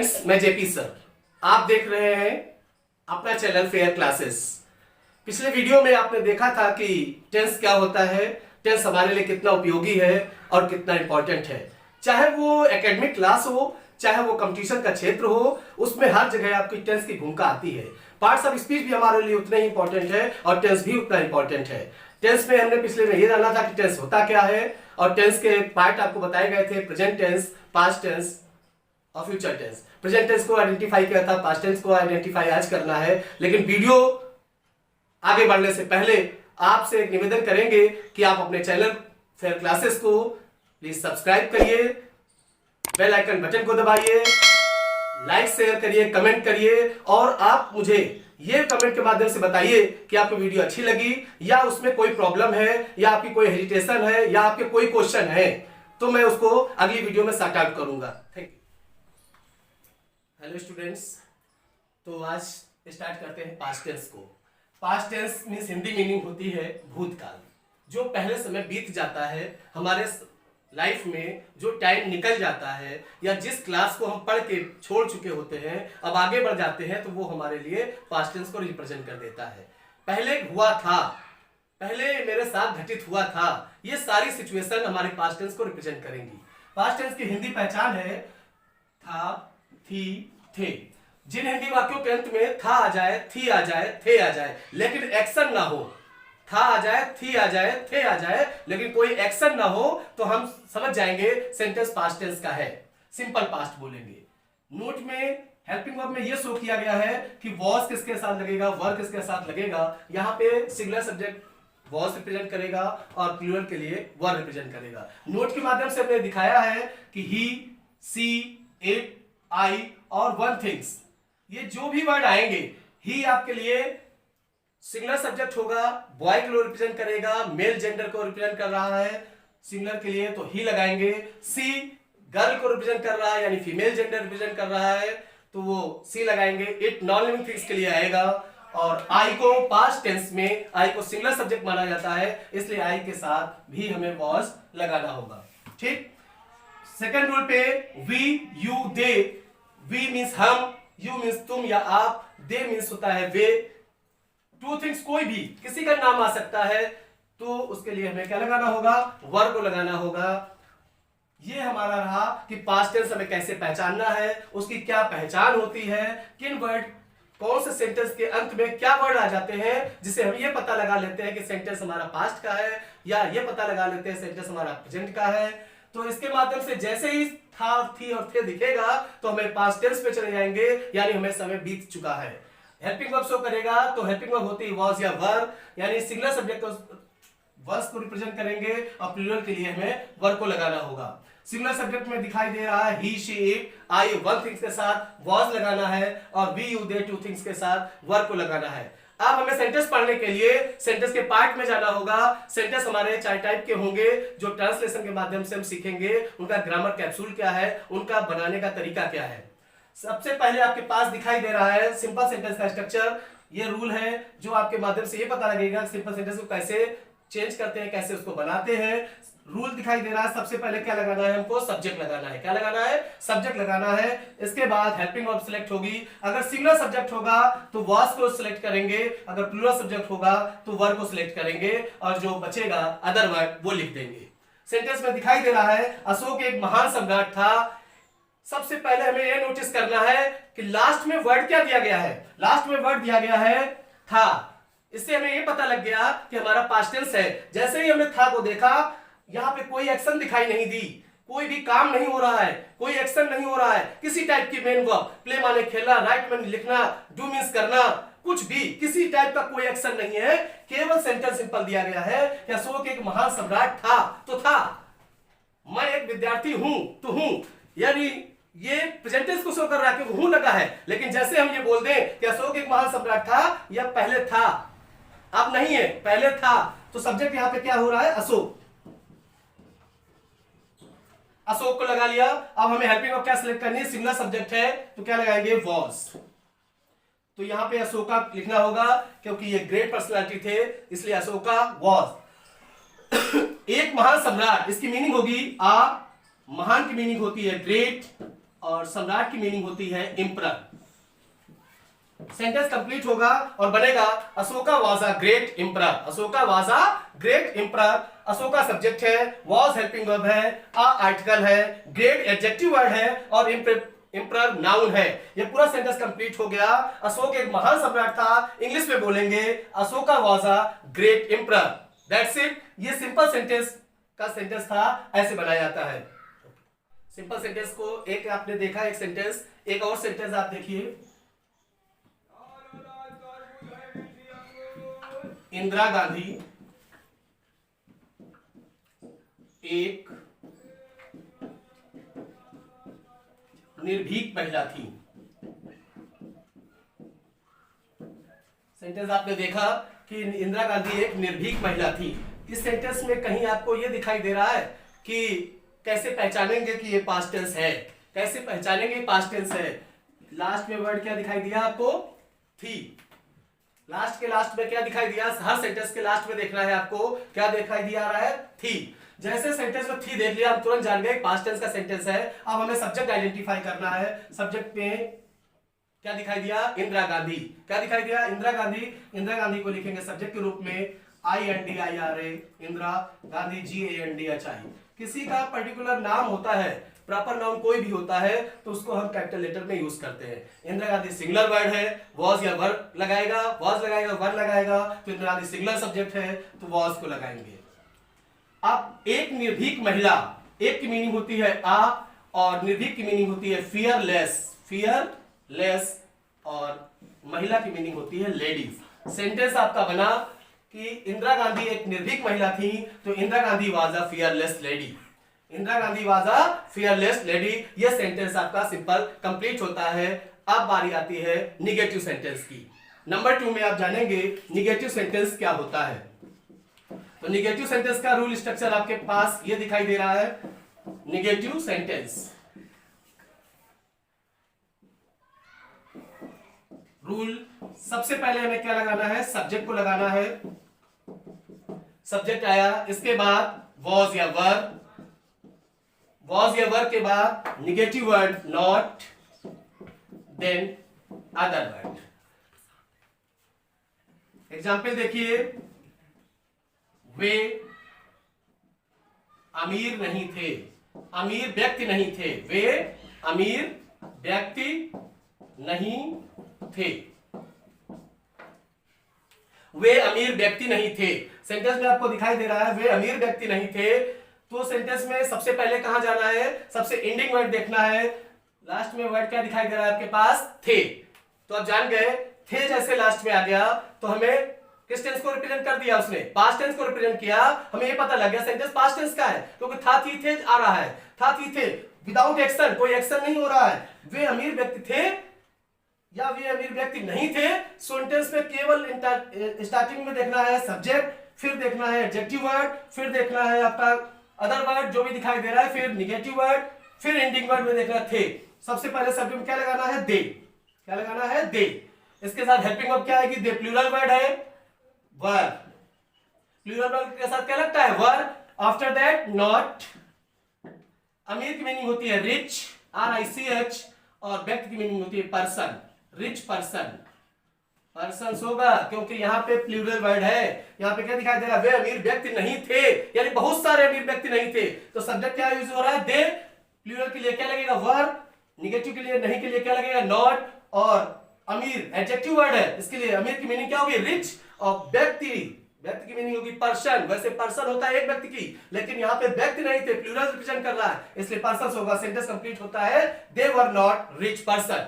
Students, मैं JP sir. आप देख रहे हैं अपना चैनल फेयर क्लासेस। पिछले वीडियो में आपने देखा था कि टेंस क्या होता है, टेंस हमारे लिए कितना उपयोगी है और कितना इंपॉर्टेंट है। चाहे वो एकेडमिक क्लास हो, चाहे वो कंपटीशन का क्षेत्र हो, उसमें हर जगह आपकी टेंस की भूमिका आती है। पार्ट्स ऑफ स्पीच भी हमारे लिए उतने ही इंपॉर्टेंट है और टेंस भी उतना इंपॉर्टेंट है। टेंस में हमने पिछले में ये जाना था कि टेंस होता क्या है, और टेंस के पार्ट आपको बताए गए थे, प्रेजेंट टेंस, पास्ट टेंस और फ्यूचर टेंस। प्रेजेंट टेंस को आइडेंटिफाई किया था, पास्ट टेंस को आइडेंटिफाई आज करना है। लेकिन वीडियो आगे बढ़ने से पहले आपसे एक निवेदन करेंगे कि आप अपने चैनल फेयर क्लासेस को प्लीज सब्सक्राइब करिए, बेल आइकन बटन को दबाइए, लाइक शेयर करिए, कमेंट करिए, और आप मुझे ये कमेंट के माध्यम से बताइए कि आपको वीडियो अच्छी लगी या उसमें कोई प्रॉब्लम है या आपकी कोई हेजिटेशन है या आपके कोई क्वेश्चन है, तो मैं उसको अगली वीडियो में सॉर्ट आउट करूंगा। Thank you. हेलो स्टूडेंट्स, तो आज स्टार्ट करते हैं पास्ट टेंस को। Past tense means Hindi meaning होती है भूतकाल, जो पहले समय बीत जाता है, हमारे लाइफ में जो टाइम निकल जाता है या जिस क्लास को हम पढ़ के छोड़ चुके होते हैं, अब आगे बढ़ जाते हैं, तो वो हमारे लिए पास्ट टेंस को रिप्रेजेंट कर देता है। पहले हुआ था, पहले मेरे साथ घटित हुआ था, ये सारी सिचुएशन हमारे पास्ट टेंस को रिप्रेजेंट करेंगी। पास्ट टेंस की हिंदी पहचान है था, थी, थे। जिन हिंदी वाक्यों के अंत में था आ जाए, थी आ जाए, थे आ जाए, लेकिन एक्शन ना हो, था आ जाए, थी आ जाए, थे आ जाए, लेकिन कोई एक्शन ना हो, तो हम समझ जाएंगे सेंटेंस पास्ट टेंस का है, सिंपल पास्ट बोलेंगे। नोट में हेल्पिंग वर्ब में यह शो किया गया है कि वॉज किसके साथ लगेगा, वर किसके साथ लगेगा। यहाँ पे सिंगुलर सब्जेक्ट वॉज रिप्रेजेंट करेगा और प्लूरल के लिए वर रिप्रेजेंट करेगा। नोट के माध्यम से हमने दिखाया है कि ही, सी, इट, आई और वन थिंग्स, ये जो भी वर्ड आएंगे, ही आपके लिए सिंगुलर सब्जेक्ट होगा, बॉय को रिप्रेजेंट करेगा, मेल जेंडर को रिप्रेजेंट कर रहा है सिंगुलर के लिए, तो ही लगाएंगे। सी गर्ल को रिप्रेजेंट कर रहा है, यानी फीमेल जेंडर रिप्रेजेंट कर रहा है, तो वो सी लगाएंगे। इट नॉन लिविंग थिंग्स के लिए आएगा। और आई को पास्ट टेंस में, आई को सिंगुलर सब्जेक्ट माना जाता है, इसलिए आई के साथ भी हमें वॉज लगाना होगा। ठीक। सेकंड रूल पे we, you, they. We means हम, यू मीन्स तुम या आप, दे मीन्स होता है वे। टू थिंग्स, कोई भी किसी का नाम आ सकता है, तो उसके लिए हमें क्या लगाना होगा, वर को लगाना होगा। ये हमारा रहा कि पास्ट टेंस हमें कैसे पहचानना है, उसकी क्या पहचान होती है, किन वर्ड, कौन से सेंटेंस के अंत में क्या वर्ड आ जाते हैं जिसे हम ये पता लगा लेते हैं कि सेंटेंस हमारा पास्ट का है, या ये पता लगा लेते हैं सेंटेंस हमारा प्रेजेंट का है। तो इसके माध्यम से जैसे ही था, थी और थे दिखेगा, तो हमें पास्ट टेंस पे चले जाएंगे, यानी हमें समय बीत चुका है। हेल्पिंग वर्ब शो करेगा, तो हेल्पिंग वर्ब होती है वॉज या वर, यानी सिंगुलर सब्जेक्ट को वर्स को रिप्रेजेंट करेंगे और प्लूरल के लिए हमें वर को लगाना होगा। सिंगुलर सब्जेक्ट में दिखाई दे रहा है he, she, it, I one things के साथ वॉज लगाना है, और we, you, they two things के साथ वर को लगाना है। अब हमें सेंटेंस पढ़ने के लिए सेंटेंस के पार्ट में जाना होगा। सेंटेंस हमारे 4 टाइप के होंगे, जो ट्रांसलेशन के माध्यम से हम सीखेंगे। उनका ग्रामर कैप्सूल क्या है, उनका बनाने का तरीका क्या है। सबसे पहले आपके पास दिखाई दे रहा है सिंपल सेंटेंस का स्ट्रक्चर। ये रूल है जो आपके माध्यम से ये पता लगेगा सिंपल सेंटेंस को कैसे चेंज करते हैं, कैसे उसको बनाते हैं। रूल दिखाई दे रहा है, सबसे पहले क्या लगाना है, हमको सब्जेक्ट लगाना है। क्या लगाना है, सब्जेक्ट लगाना है। इसके बाद हेल्पिंग वर्ब सिलेक्ट होगी। अगर सिंगुलर सब्जेक्ट होगा तो वॉज को सिलेक्ट करेंगे, अगर प्लूरल सब्जेक्ट होगा तो वर को सिलेक्ट करेंगे, और जो बचेगा अदर वर्ड वो लिख देंगे। सेंटेंस में दिखाई दे रहा है अशोक एक महान सम्राट था। सबसे पहले हमें यह नोटिस करना है कि लास्ट में वर्ड क्या दिया गया है, लास्ट में वर्ड दिया गया है था। इससे हमें यह पता लग गया कि हमारा पास्ट टेंस है। जैसे ही हमने था को देखा, यहां पे कोई एक्शन दिखाई नहीं दी, कोई भी काम नहीं हो रहा है, कोई एक्शन नहीं हो रहा है किसी टाइप की मेन वर्ब, प्ले माने खेलना, राइट माने लिखना, डू मीन्स करना, कुछ भी किसी टाइप का कोई एक्शन नहीं है। केवल सेंटेंस सिंपल दिया गया है कि अशोक एक महान सम्राट था, तो था। मैं एक विद्यार्थी हूं, तो हूं, यानी ये प्रेजेंट टेंस को शो कर रहा है कि हूं लगा है। लेकिन जैसे हम ये बोल दें कि अशोक एक महान सम्राट था, या पहले था, अब नहीं है, पहले था, तो सब्जेक्ट यहां पे क्या हो रहा है, अशोक। अशोक को लगा लिया। अब हमें हेल्पिंग वर्ब क्या सिलेक्ट करनी है, सिंगुलर सब्जेक्ट है, तो क्या लगाएंगे, वॉज। तो यहां पे अशोका लिखना होगा, क्योंकि ये ग्रेट पर्सनालिटी थे, इसलिए अशोका वॉज। एक महान सम्राट, इसकी मीनिंग होगी आ, महान की मीनिंग होती है ग्रेट, और सम्राट की मीनिंग होती है एम्परर। सेंटेंस कंप्लीट होगा और बनेगा Ashoka was a great emperor. Ashoka was a great emperor. Ashoka subject है, वाज हेल्पिंग वर्ब है, अ आर्टिकल है, ग्रेट एडजेक्टिव वर्ड है और एम्परर नाउन है। ये पूरा सेंटेंस कंप्लीट हो गया। अशोक एक महान सम्राट था। इंग्लिश में बोलेंगे Ashoka was a great emperor. That's it. ये सिंपल सेंटेंस का सेंटेंस था, ऐसे बनाया जाता है। सिंपल सेंटेंस को एक आपने देखा, एक सेंटेंस। एक और सेंटेंस आप देखिए। इंदिरा गांधी एक निर्भीक महिला थी। सेंटेंस आपने देखा कि इंदिरा गांधी एक निर्भीक महिला थी। इस सेंटेंस में कहीं आपको यह दिखाई दे रहा है कि कैसे पहचानेंगे कि ये पास्ट टेंस है, कैसे पहचानेंगे पास्ट टेंस है। लास्ट में वर्ड क्या दिखाई दिया आपको? थी। लास्ट के लास्ट में क्या दिखाई दिया? हर सेंटेंस के लास्ट में देखना है आपको, क्या दिखाई दिया रहा है? थी। जैसे सेंटेंस में थी देख लिया, हम तुरंत जान गए पास्ट टेंस का सेंटेंस है। अब हमें सब्जेक्ट आइडेंटिफाई करना है। सब्जेक्ट में क्या दिखाई दिया? इंदिरा गांधी। क्या दिखाई दिया? इंदिरा गांधी। इंदिरा गांधी को लिखेंगे सब्जेक्ट के रूप में INDIRA, इंदिरा गांधी GANDHI। किसी का पर्टिकुलर नाम होता है, प्रॉपर नाउन कोई भी होता है तो उसको हम कैपिटल लेटर में यूज करते हैं। इंदिरा गांधी सिंगुलर वर्ड है, वॉज या वर लगाएगा, वॉज लगाएगा, वर लगाएगा। तो इंदिरा गांधी सिंगुलर सब्जेक्ट है तो वॉज को लगाएंगे। अब एक निर्भीक महिला, एक की मीनिंग होती है आ और निर्भीक की मीनिंग होती है फियरलेस। फियरलेस और महिला की मीनिंग होती है लेडीज। सेंटेंस आपका बना कि इंदिरा गांधी एक निर्भीक महिला थी तो Indira Gandhi was a fearless lady. Indira Gandhi was a fearless lady. यह सेंटेंस आपका सिंपल कंप्लीट होता है। अब बारी आती है निगेटिव सेंटेंस की। नंबर 2 में आप जानेंगे निगेटिव सेंटेंस क्या होता है। तो निगेटिव सेंटेंस का रूल स्ट्रक्चर आपके पास ये दिखाई दे रहा है। निगेटिव सेंटेंस रूल, सबसे पहले हमें क्या लगाना है? सब्जेक्ट को लगाना है। सब्जेक्ट आया, इसके बाद वॉज या वर, वॉज या वर के बाद negative word not, then other word. Example देखिए, वे अमीर नहीं थे। अमीर व्यक्ति नहीं थे। वे अमीर व्यक्ति नहीं थे। वे अमीर व्यक्ति नहीं थे। सेंटेंस में आपको दिखाई दे रहा है वे अमीर व्यक्ति नहीं थे। तो सेंटेंस में सबसे पहले कहां जाना है? सबसे एंडिंग वर्ड देखना है। लास्ट में वर्ड क्या दिखाई दे रहा है आपके पास? थे। तो आप जान गए थे जैसे लास्ट में आ गया तो हमें किस टेंस को रिप्रेजेंट कर दिया? उसने पास्ट टेंस को रिप्रेजेंट किया। हमें ये पता लग गया सेंटेंस पास्ट टेंस का है क्योंकि था थी थे आ रहा है। था थी थे विदाउट एक्शन, कोई एक्शन नहीं हो रहा है। वे अमीर व्यक्ति थे या वे अमीर व्यक्ति नहीं थे। सेंटेंस में केवल स्टार्टिंग में देखना है सब्जेक्ट, फिर देखना है एडजेक्टिव वर्ड, फिर देखना है आपका अदर वर्ड जो भी दिखाई दे रहा है, फिर निगेटिव वर्ड, फिर एंडिंग वर्ड में देखना थे। सबसे पहले सब्जेक्ट में क्या लगाना है? दे। क्या लगाना है? दे। इसके साथ हेल्पिंग वर्ब क्या आएगी? दे प्लूरल वर्ड है, वर। प्लूरल वर्ड के साथ क्या लगता है? वर। After that not. अमीर की मीनिंग होती है रिच, RICH, और व्यक्ति की मीनिंग होती है पर्सन, रिच पर्सन। पर्सन होगा क्योंकि यहाँ पे प्लूरल वर्ड है। यहाँ पे क्या दिखाई दे रहा है? वे अमीर व्यक्ति नहीं थे, यानी बहुत सारे अमीर व्यक्ति नहीं थे। तो सब्जेक्ट क्या यूज हो रहा है? दे। प्लूरल के लिए क्या लगेगा? वर। निगेटिव के लिए नहीं के लिए क्या लगेगा? नॉट। और अमीर एडजेक्टिव वर्ड है, इसके लिए अमीर की मीनिंग क्या होगी? रिच। और व्यक्ति की मीनिंग होगी पर्सन। वैसे पर्सन होता है एक व्यक्ति की, लेकिन यहाँ पे व्यक्ति नहीं थे, प्लूरल रिप्रेजेंट कर रहा है, इसलिए पर्सन होगा। सेंटेंस कंप्लीट होता है दे वर नॉट रिच पर्सन।